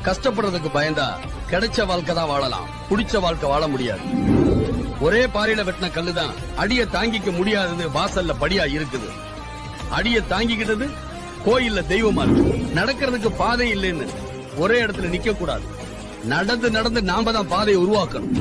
கஷ்டப்படுறதுக்கு பயந்தா கிடைச்ச வாழ்க்கை தான் வாழலாம், புடிச்ச வாழ்க்கை வாழ முடியாது. ஒரே பாறையில வெட்டின கல்லுதான் அடிய தாங்கிக்க முடியாதது வாசல்ல படியா இருக்குது. அடிய தாங்கிக்கிட்டது கோயில்ல தெய்வமா இருக்கு. நடக்கிறதுக்கு பாதை இல்லைன்னு ஒரே இடத்துல நிக்க கூடாது. நடந்து நடந்து நாம தான் பாதையை உருவாக்கணும்.